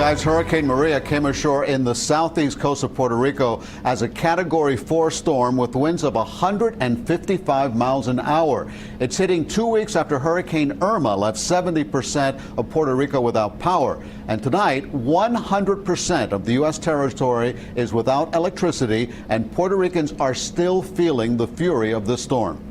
guys, Hurricane Maria came ashore in the southeast coast of Puerto Rico as a Category 4 storm with winds of 155 miles an hour. It's hitting 2 weeks after Hurricane Irma left 70% of Puerto Rico without power. And tonight, 100% of the U.S. territory is without electricity, and Puerto Ricans are still feeling the fury of the storm.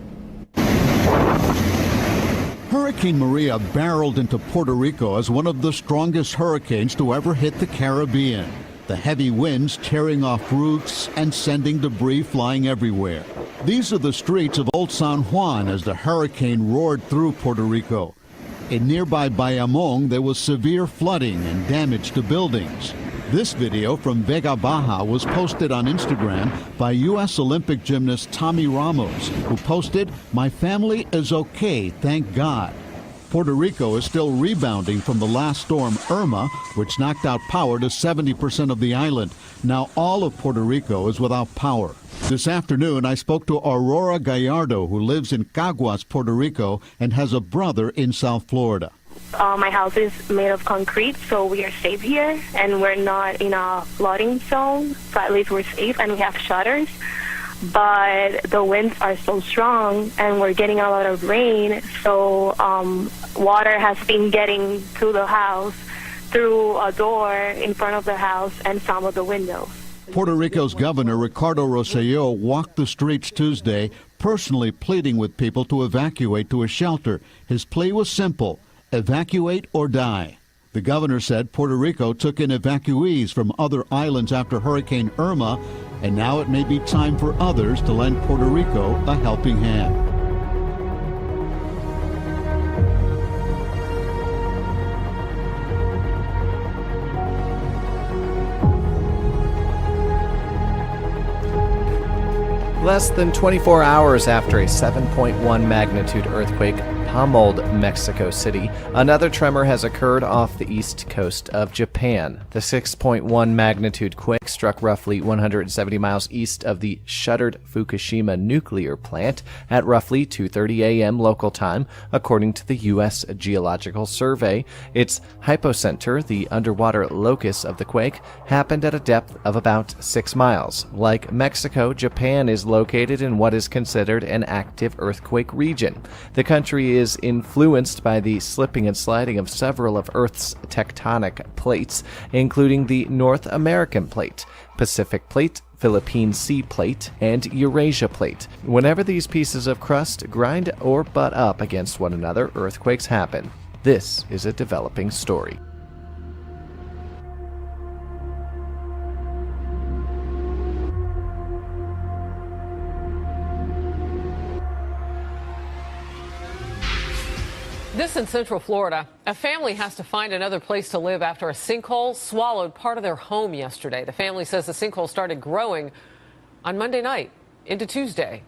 Hurricane Maria barreled into Puerto Rico as one of the strongest hurricanes to ever hit the Caribbean. The heavy winds tearing off roofs and sending debris flying everywhere. These are the streets of Old San Juan as the hurricane roared through Puerto Rico. In nearby Bayamón, there was severe flooding and damage to buildings. This video from Vega Baja was posted on Instagram by U.S. Olympic gymnast Tommy Ramos, who posted, "My family is okay, thank God." Puerto Rico is still rebounding from the last storm, Irma, which knocked out power to 70% of the island. Now all of Puerto Rico is without power. This afternoon, I spoke to Aurora Gallardo, who lives in Caguas, Puerto Rico, and has a brother in South Florida. My house is made of concrete, so we are safe here, and we're not in a flooding zone, so at least we're safe, and we have shutters. But the winds are so strong, and we're getting a lot of rain, so water has been getting to the house through a door in front of the house and some of the windows. Puerto Rico's Governor Ricardo Rosselló walked the streets Tuesday, personally pleading with people to evacuate to a shelter. His plea was simple: evacuate or die. The governor said Puerto Rico took in evacuees from other islands after Hurricane Irma, and now it may be time for others to lend Puerto Rico a helping hand. Less than 24 hours after a 7.1 magnitude earthquake pummeled Mexico City, another tremor has occurred off the east coast of Japan. The 6.1 magnitude quake struck roughly 170 miles east of the shuttered Fukushima nuclear plant at roughly 2:30 a.m. local time, according to the U.S. Geological Survey. Its hypocenter, the underwater locus of the quake, happened at a depth of about 6 miles. Like Mexico, Japan is located in what is considered an active earthquake region. The country is influenced by the slipping and sliding of several of Earth's tectonic plates, including the North American Plate, Pacific Plate, Philippine Sea Plate, and Eurasia Plate. Whenever these pieces of crust grind or butt up against one another, earthquakes happen. This is a developing story. This in Central Florida. A family has to find another place to live after a sinkhole swallowed part of their home yesterday. The family says the sinkhole started growing on Monday night into Tuesday.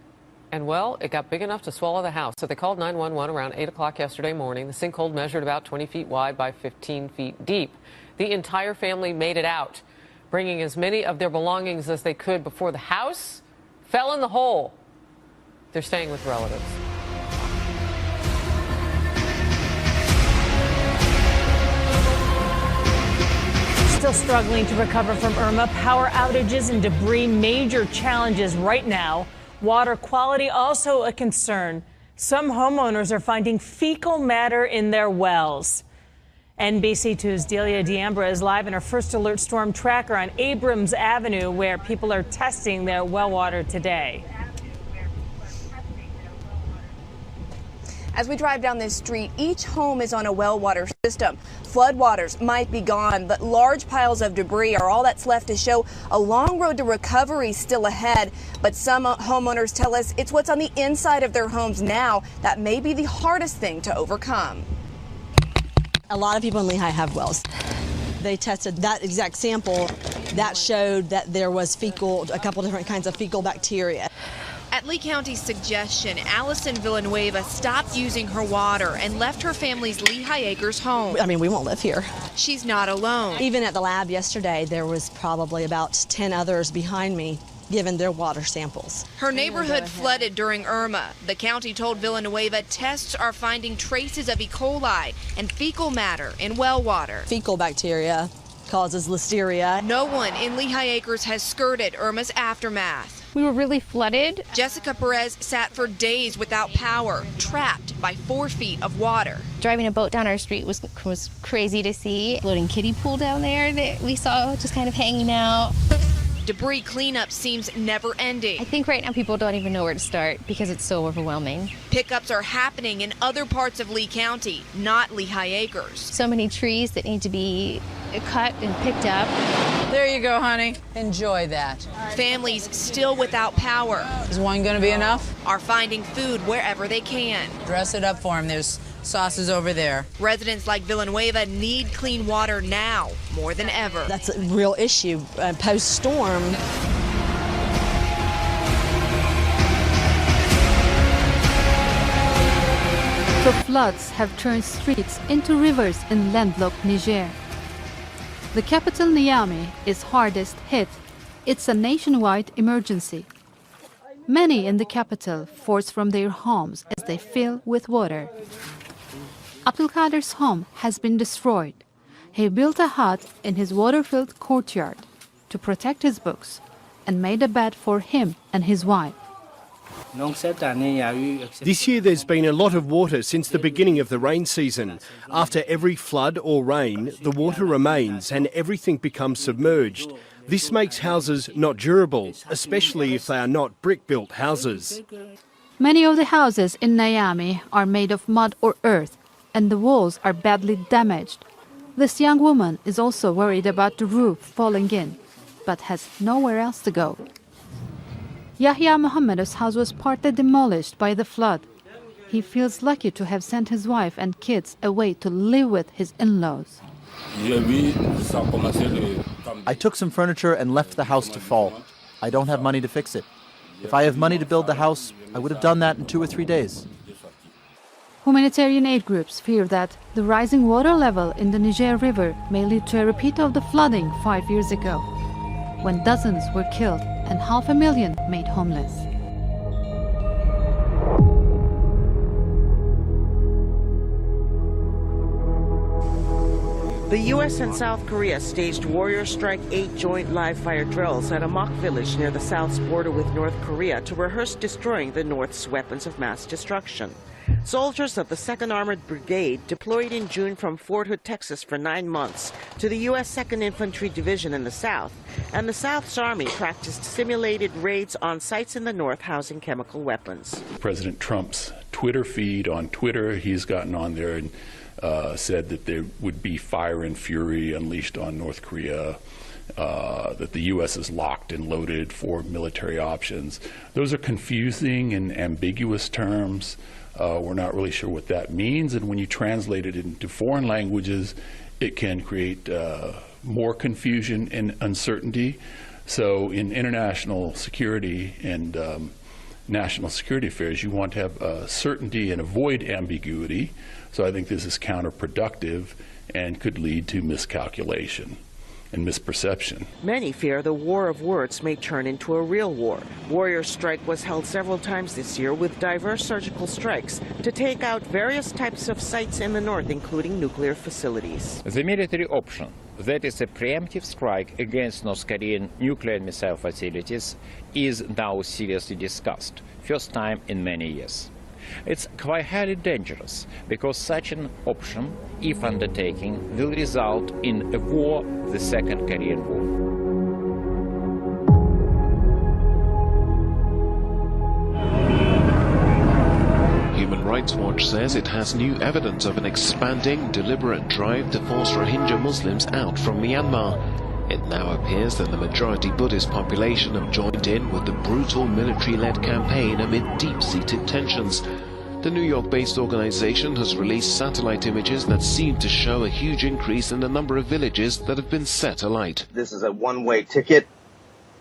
And, well, it got big enough to swallow the house. So they called 911 around 8 o'clock yesterday morning. The sinkhole measured about 20 feet wide by 15 feet deep. The entire family made it out, bringing as many of their belongings as they could before the house fell in the hole. They're staying with relatives. Still struggling to recover from Irma. Power outages and debris, major challenges right now. Water quality also a concern. Some homeowners are finding fecal matter in their wells. NBC2's Delia D'Ambra is live in our First Alert Storm Tracker on Abrams Avenue, where people are testing their well water today. As we drive down this street, each home is on a well water system. Floodwaters might be gone, but large piles of debris are all that's left to show a long road to recovery still ahead. But some homeowners tell us it's what's on the inside of their homes now that may be the hardest thing to overcome. A lot of people in Lehigh have wells. They tested that exact sample that showed that there was fecal, a couple different kinds of fecal bacteria. At Lee County's suggestion, Allison Villanueva stopped using her water and left her family's Lehigh Acres home. I mean, we won't live here. She's not alone. Even at the lab yesterday, there was probably about 10 others behind me given their water samples. Her neighborhood flooded during Irma. The county told Villanueva tests are finding traces of E. coli and fecal matter in well water. Fecal bacteria causes listeria. No one in Lehigh Acres has skirted Irma's aftermath. We were really flooded. Jessica Perez sat for days without power, trapped by 4 feet of water. Driving a boat down our street was crazy to see. Floating kiddie pool down there that we saw just kind of hanging out. Debris cleanup seems never ending. I think right now people don't even know where to start because it's so overwhelming. Pickups are happening in other parts of Lee County, not Lehigh Acres. So many trees that need to be cut and picked up. There you go, honey. Enjoy that. Families still without power. Is one going to be enough? Are finding food wherever they can. Dress it up for him. There's sauces over there. Residents like Villanueva need clean water now more than ever. That's a real issue post-storm. The floods have turned streets into rivers in landlocked Niger. The capital Niamey is hardest hit. It's a nationwide emergency. Many in the capital forced from their homes as they fill with water. Abdulkader's home has been destroyed. He built a hut in his water-filled courtyard to protect his books and made a bed for him and his wife. This year there's been a lot of water since the beginning of the rain season. After every flood or rain, the water remains and everything becomes submerged. This makes houses not durable, especially if they are not brick-built houses. Many of the houses in Niamey are made of mud or earth, and the walls are badly damaged. This young woman is also worried about the roof falling in, but has nowhere else to go. Yahya Mohammed's house was partly demolished by the flood. He feels lucky to have sent his wife and kids away to live with his in-laws. I took some furniture and left the house to fall. I don't have money to fix it. If I have money to build the house, I would have done that in 2 or 3 days. Humanitarian aid groups fear that the rising water level in the Niger River may lead to a repeat of the flooding 5 years ago, when dozens were killed and 500,000 made homeless. The U.S. and South Korea staged Warrior Strike 8 joint live-fire drills at a mock village near the South's border with North Korea to rehearse destroying the North's weapons of mass destruction. Soldiers of the 2nd Armored Brigade deployed in June from Fort Hood, Texas for 9 months to the U.S. 2nd Infantry Division in the South, and the South's Army practiced simulated raids on sites in the North housing chemical weapons. President Trump's Twitter feed on Twitter, he's gotten on there and said that there would be fire and fury unleashed on North Korea, that the U.S. is locked and loaded for military options. Those are confusing and ambiguous terms. We're not really sure what that means, and when you translate it into foreign languages, it can create more confusion and uncertainty. So in international security and national security affairs, you want to have certainty and avoid ambiguity. So I think this is counterproductive and could lead to miscalculation and misperception. Many fear the war of words may turn into a real war. Warrior Strike was held several times this year with diverse surgical strikes to take out various types of sites in the north, including nuclear facilities. The military option, that is a preemptive strike against North Korean nuclear and missile facilities, is now seriously discussed, first time in many years. It's quite highly dangerous because such an option, if undertaken, will result in a war, the Second Korean War. Human Rights Watch says it has new evidence of an expanding, deliberate drive to force Rohingya Muslims out from Myanmar. It now appears that the majority Buddhist population have joined in with the brutal military-led campaign amid deep-seated tensions. The New York-based organization has released satellite images that seem to show a huge increase in the number of villages that have been set alight. This is a one-way ticket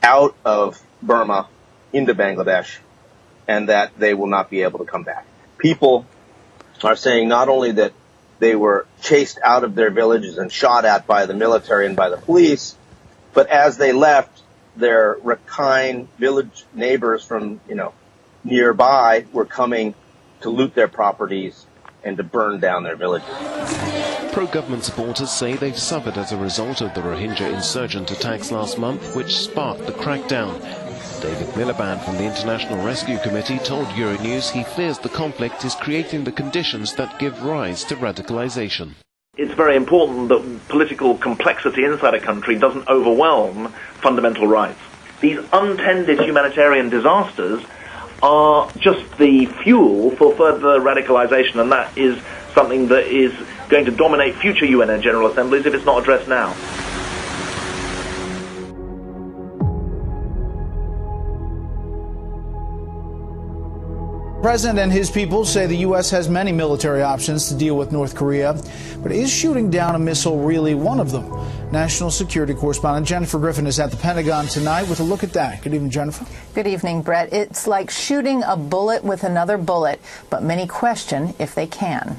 out of Burma into Bangladesh, and that they will not be able to come back. People are saying not only that they were chased out of their villages and shot at by the military and by the police, but as they left, their Rakhine village neighbors from, nearby were coming to loot their properties and to burn down their villages. Pro-government supporters say they've suffered as a result of the Rohingya insurgent attacks last month, which sparked the crackdown. David Miliband from the International Rescue Committee told Euronews he fears the conflict is creating the conditions that give rise to radicalization. It's very important that political complexity inside a country doesn't overwhelm fundamental rights. These untended humanitarian disasters are just the fuel for further radicalization, and that is something that is going to dominate future UN General Assemblies if it's not addressed now. The President and his people say the U.S. has many military options to deal with North Korea, but is shooting down a missile really one of them? National security correspondent Jennifer Griffin is at the Pentagon tonight with a look at that. Good evening, Jennifer. Good evening, Brett. It's like shooting a bullet with another bullet, but many question if they can.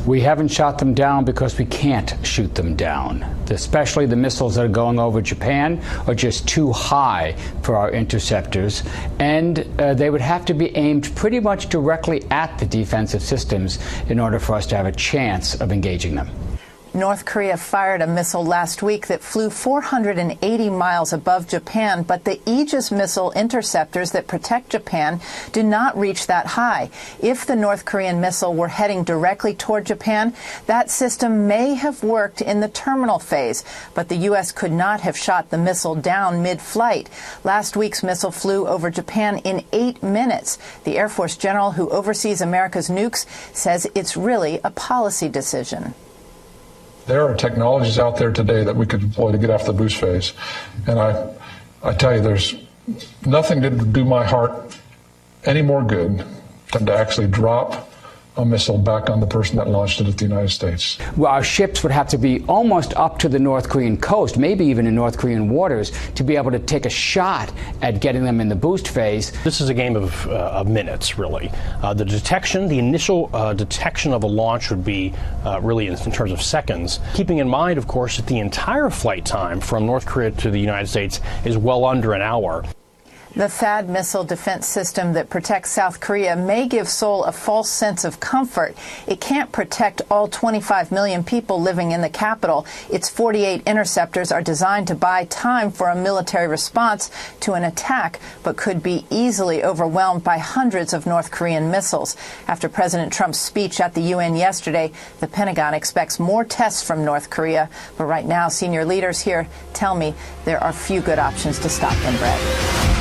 We haven't shot them down because we can't shoot them down. Especially the missiles that are going over Japan are just too high for our interceptors, and they would have to be aimed pretty much directly at the defensive systems in order for us to have a chance of engaging them. North Korea fired a missile last week that flew 480 miles above Japan, but the Aegis missile interceptors that protect Japan do not reach that high. If the North Korean missile were heading directly toward Japan, that system may have worked in the terminal phase, but the U.S. could not have shot the missile down mid-flight. Last week's missile flew over Japan in 8 minutes. The Air Force general who oversees America's nukes says it's really a policy decision. There are technologies out there today that we could deploy to get after the boost phase. And I tell you, there's nothing to do my heart any more good than to actually drop a missile back on the person that launched it at the United States. Well, our ships would have to be almost up to the North Korean coast, maybe even in North Korean waters, to be able to take a shot at getting them in the boost phase. This is a game of minutes, really. The initial detection of a launch would be really in terms of seconds, keeping in mind, of course, that the entire flight time from North Korea to the United States is well under an hour. The THAAD missile defense system that protects South Korea may give Seoul a false sense of comfort. It can't protect all 25 million people living in the capital. Its 48 interceptors are designed to buy time for a military response to an attack, but could be easily overwhelmed by hundreds of North Korean missiles. After President Trump's speech at the UN yesterday, the Pentagon expects more tests from North Korea. But right now, senior leaders here tell me there are few good options to stop them, Brett.